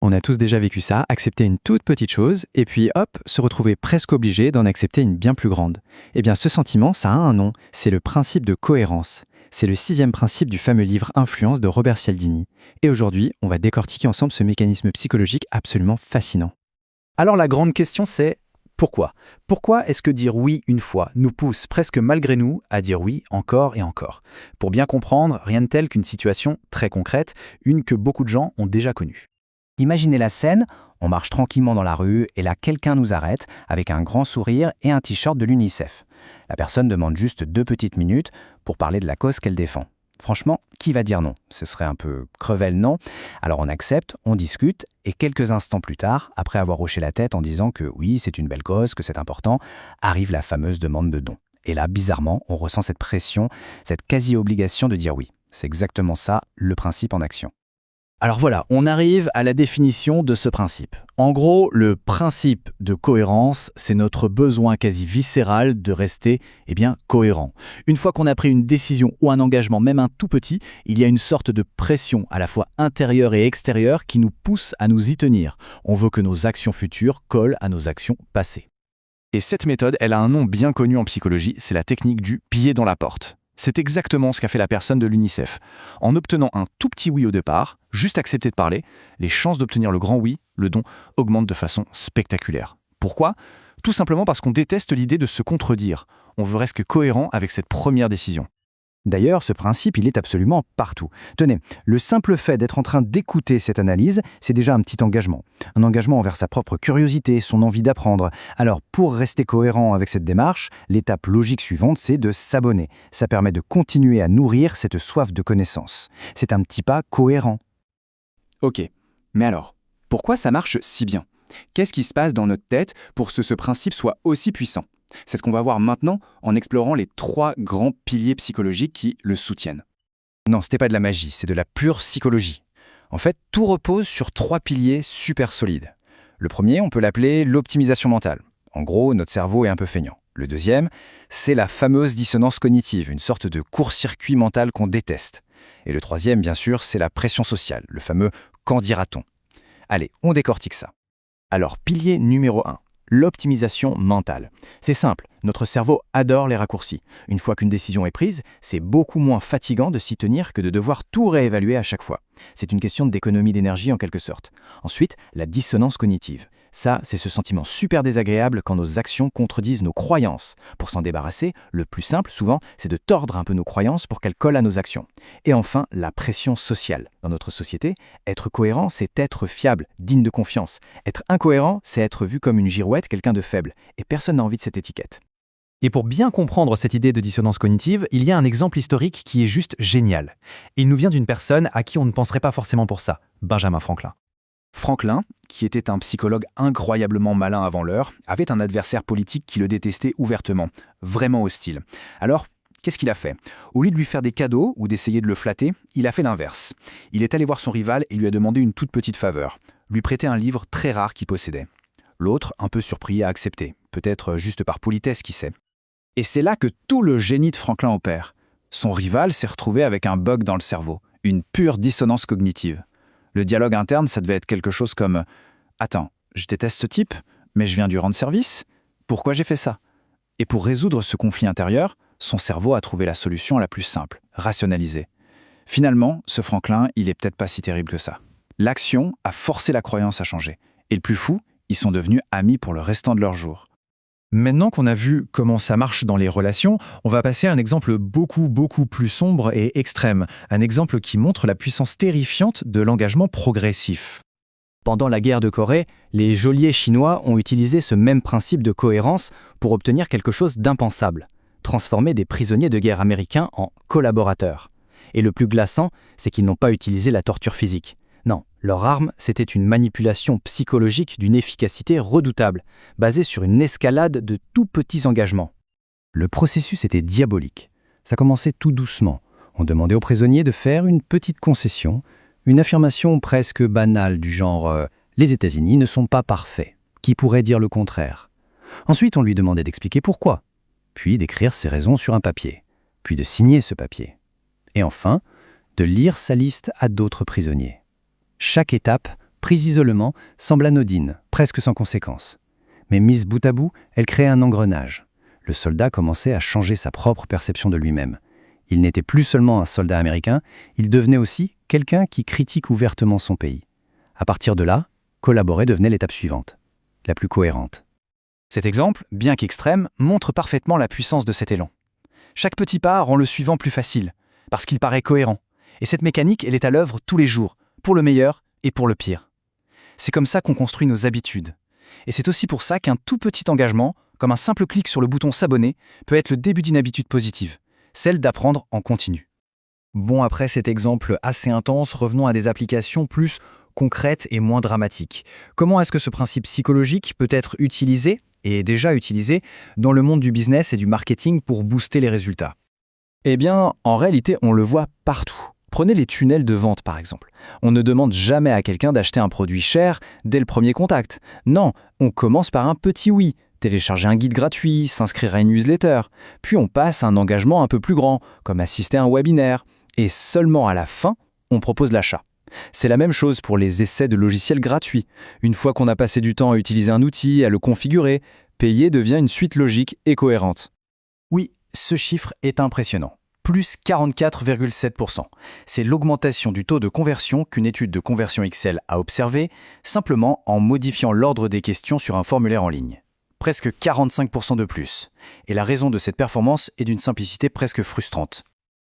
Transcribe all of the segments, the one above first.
On a tous déjà vécu ça, accepter une toute petite chose, et puis hop, se retrouver presque obligé d'en accepter une bien plus grande. Eh bien ce sentiment, ça a un nom, c'est le principe de cohérence. C'est le 6e principe du fameux livre Influence de Robert Cialdini. Et aujourd'hui, on va décortiquer ensemble ce mécanisme psychologique absolument fascinant. Alors la grande question c'est pourquoi? Pourquoi est-ce que dire oui une fois nous pousse presque malgré nous à dire oui encore et encore? Pour bien comprendre, rien de tel qu'une situation très concrète, une que beaucoup de gens ont déjà connue. Imaginez la scène, on marche tranquillement dans la rue et là quelqu'un nous arrête avec un grand sourire et un t-shirt de l'UNICEF. La personne demande juste 2 petites minutes pour parler de la cause qu'elle défend. Franchement, qui va dire non? Ce serait un peu crevel, non? Alors on accepte, on discute et quelques instants plus tard, après avoir hoché la tête en disant que oui, c'est une belle cause, que c'est important, arrive la fameuse demande de don. Et là, bizarrement, on ressent cette pression, cette quasi-obligation de dire oui. C'est exactement ça, le principe en action. Alors voilà, on arrive à la définition de ce principe. En gros, le principe de cohérence, c'est notre besoin quasi viscéral de rester cohérent. Une fois qu'on a pris une décision ou un engagement, même un tout petit, il y a une sorte de pression à la fois intérieure et extérieure qui nous pousse à nous y tenir. On veut que nos actions futures collent à nos actions passées. Et cette méthode, elle a un nom bien connu en psychologie, c'est la technique du pied dans la porte. C'est exactement ce qu'a fait la personne de l'UNICEF. En obtenant un tout petit oui au départ, juste accepter de parler, les chances d'obtenir le grand oui, le don, augmentent de façon spectaculaire. Pourquoi? Tout simplement parce qu'on déteste l'idée de se contredire. On veut rester cohérent avec cette première décision. D'ailleurs, ce principe, il est absolument partout. Tenez, le simple fait d'être en train d'écouter cette analyse, c'est déjà un petit engagement. Un engagement envers sa propre curiosité, son envie d'apprendre. Alors, pour rester cohérent avec cette démarche, l'étape logique suivante, c'est de s'abonner. Ça permet de continuer à nourrir cette soif de connaissance. C'est un petit pas cohérent. Ok, mais alors, pourquoi ça marche si bien? Qu'est-ce qui se passe dans notre tête pour que ce principe soit aussi puissant? C'est ce qu'on va voir maintenant en explorant les 3 grands piliers psychologiques qui le soutiennent. Non, c'était pas de la magie, c'est de la pure psychologie. En fait, tout repose sur 3 piliers super solides. Le premier, on peut l'appeler l'optimisation mentale. En gros, notre cerveau est un peu feignant. Le deuxième, c'est la fameuse dissonance cognitive, une sorte de court-circuit mental qu'on déteste. Et le troisième, bien sûr, c'est la pression sociale, le fameux « qu'en dira-t-on ». Allez, on décortique ça. Alors, pilier numéro 1. L'optimisation mentale. C'est simple, notre cerveau adore les raccourcis. Une fois qu'une décision est prise, c'est beaucoup moins fatigant de s'y tenir que de devoir tout réévaluer à chaque fois. C'est une question d'économie d'énergie en quelque sorte. Ensuite, la dissonance cognitive. Ça, c'est ce sentiment super désagréable quand nos actions contredisent nos croyances. Pour s'en débarrasser, le plus simple, souvent, c'est de tordre un peu nos croyances pour qu'elles collent à nos actions. Et enfin, la pression sociale. Dans notre société, être cohérent, c'est être fiable, digne de confiance. Être incohérent, c'est être vu comme une girouette, quelqu'un de faible. Et personne n'a envie de cette étiquette. Et pour bien comprendre cette idée de dissonance cognitive, il y a un exemple historique qui est juste génial. Il nous vient d'une personne à qui on ne penserait pas forcément pour ça, Benjamin Franklin. Franklin, qui était un psychologue incroyablement malin avant l'heure, avait un adversaire politique qui le détestait ouvertement, vraiment hostile. Alors, qu'est-ce qu'il a fait? Au lieu de lui faire des cadeaux ou d'essayer de le flatter, il a fait l'inverse. Il est allé voir son rival et lui a demandé une toute petite faveur, lui prêter un livre très rare qu'il possédait. L'autre, un peu surpris, a accepté, peut-être juste par politesse, qui sait. Et c'est là que tout le génie de Franklin opère. Son rival s'est retrouvé avec un bug dans le cerveau, une pure dissonance cognitive. Le dialogue interne, ça devait être quelque chose comme « Attends, je déteste ce type, mais je viens lui rendre service? Pourquoi j'ai fait ça ?» Et pour résoudre ce conflit intérieur, son cerveau a trouvé la solution la plus simple, rationaliser. Finalement, ce Franklin, il est peut-être pas si terrible que ça. L'action a forcé la croyance à changer. Et le plus fou, ils sont devenus amis pour le restant de leurs jours. Maintenant qu'on a vu comment ça marche dans les relations, on va passer à un exemple beaucoup plus sombre et extrême. Un exemple qui montre la puissance terrifiante de l'engagement progressif. Pendant la guerre de Corée, les geôliers chinois ont utilisé ce même principe de cohérence pour obtenir quelque chose d'impensable. Transformer des prisonniers de guerre américains en collaborateurs. Et le plus glaçant, c'est qu'ils n'ont pas utilisé la torture physique. Non, leur arme, c'était une manipulation psychologique d'une efficacité redoutable, basée sur une escalade de tout petits engagements. Le processus était diabolique. Ça commençait tout doucement. On demandait aux prisonniers de faire une petite concession, une affirmation presque banale du genre « les États-Unis ne sont pas parfaits ». Qui pourrait dire le contraire? Ensuite, on lui demandait d'expliquer pourquoi, puis d'écrire ses raisons sur un papier, puis de signer ce papier. Et enfin, de lire sa liste à d'autres prisonniers. Chaque étape prise isolement, semble anodine, presque sans conséquence. Mais mise bout à bout, elle crée un engrenage. Le soldat commençait à changer sa propre perception de lui-même. Il n'était plus seulement un soldat américain, il devenait aussi quelqu'un qui critique ouvertement son pays. À partir de là, collaborer devenait l'étape suivante, la plus cohérente. Cet exemple, bien qu'extrême, montre parfaitement la puissance de cet élan. Chaque petit pas rend le suivant plus facile, parce qu'il paraît cohérent. Et cette mécanique, elle est à l'œuvre tous les jours, pour le meilleur et pour le pire. C'est comme ça qu'on construit nos habitudes. Et c'est aussi pour ça qu'un tout petit engagement, comme un simple clic sur le bouton s'abonner, peut être le début d'une habitude positive, celle d'apprendre en continu. Bon, après cet exemple assez intense, revenons à des applications plus concrètes et moins dramatiques. Comment est-ce que ce principe psychologique peut être utilisé, et déjà utilisé, dans le monde du business et du marketing pour booster les résultats? Eh bien, en réalité, on le voit partout. Prenez les tunnels de vente par exemple. On ne demande jamais à quelqu'un d'acheter un produit cher dès le premier contact. Non, on commence par un petit oui, télécharger un guide gratuit, s'inscrire à une newsletter. Puis on passe à un engagement un peu plus grand, comme assister à un webinaire. Et seulement à la fin, on propose l'achat. C'est la même chose pour les essais de logiciels gratuits. Une fois qu'on a passé du temps à utiliser un outil, à le configurer, payer devient une suite logique et cohérente. Oui, ce chiffre est impressionnant. Plus 44,7%. C'est l'augmentation du taux de conversion qu'une étude de conversion Excel a observé, simplement en modifiant l'ordre des questions sur un formulaire en ligne. Presque 45% de plus. Et la raison de cette performance est d'une simplicité presque frustrante.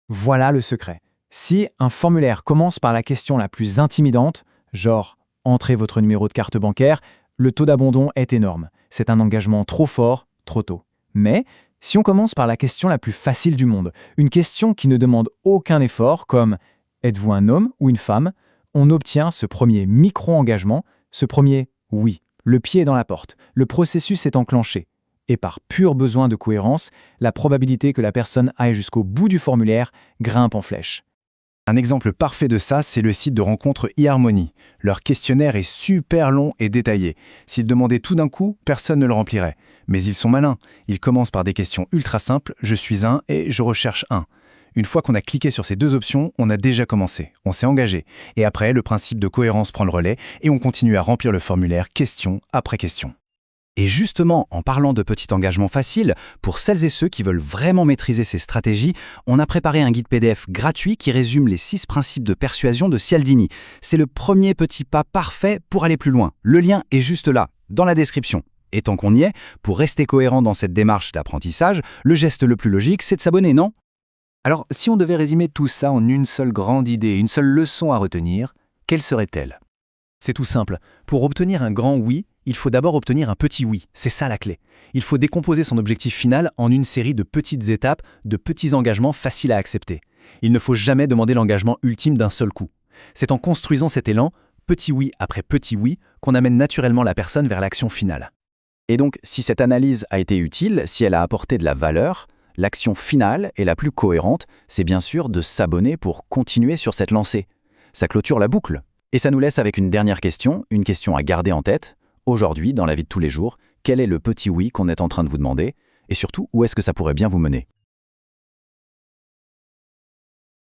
Voilà le secret. Si un formulaire commence par la question la plus intimidante, genre « Entrez votre numéro de carte bancaire », le taux d'abandon est énorme. C'est un engagement trop fort, trop tôt. Mais si on commence par la question la plus facile du monde, une question qui ne demande aucun effort, comme « Êtes-vous un homme ou une femme ?», on obtient ce premier micro-engagement, ce premier « oui ». Le pied est dans la porte, le processus est enclenché. Et par pur besoin de cohérence, la probabilité que la personne aille jusqu'au bout du formulaire grimpe en flèche. Un exemple parfait de ça, c'est le site de rencontre eHarmony. Leur questionnaire est super long et détaillé. S'ils demandaient tout d'un coup, personne ne le remplirait. Mais ils sont malins. Ils commencent par des questions ultra simples, je suis un et je recherche un. Une fois qu'on a cliqué sur ces deux options, on a déjà commencé, on s'est engagé. Et après, le principe de cohérence prend le relais et on continue à remplir le formulaire question après question. Et justement, en parlant de petit engagement facile, pour celles et ceux qui veulent vraiment maîtriser ces stratégies, on a préparé un guide PDF gratuit qui résume les 6 principes de persuasion de Cialdini. C'est le premier petit pas parfait pour aller plus loin. Le lien est juste là, dans la description. Et tant qu'on y est, pour rester cohérent dans cette démarche d'apprentissage, le geste le plus logique, c'est de s'abonner, non ? Alors, si on devait résumer tout ça en une seule grande idée, une seule leçon à retenir, quelle serait-elle ? C'est tout simple. Pour obtenir un grand oui, il faut d'abord obtenir un petit oui. C'est ça la clé. Il faut décomposer son objectif final en une série de petites étapes, de petits engagements faciles à accepter. Il ne faut jamais demander l'engagement ultime d'un seul coup. C'est en construisant cet élan, petit oui après petit oui, qu'on amène naturellement la personne vers l'action finale. Et donc, si cette analyse a été utile, si elle a apporté de la valeur, l'action finale et la plus cohérente, c'est bien sûr de s'abonner pour continuer sur cette lancée. Ça clôture la boucle. Et ça nous laisse avec une dernière question, une question à garder en tête. Aujourd'hui, dans la vie de tous les jours, quel est le petit oui qu'on est en train de vous demander? Et surtout, où est-ce que ça pourrait bien vous mener?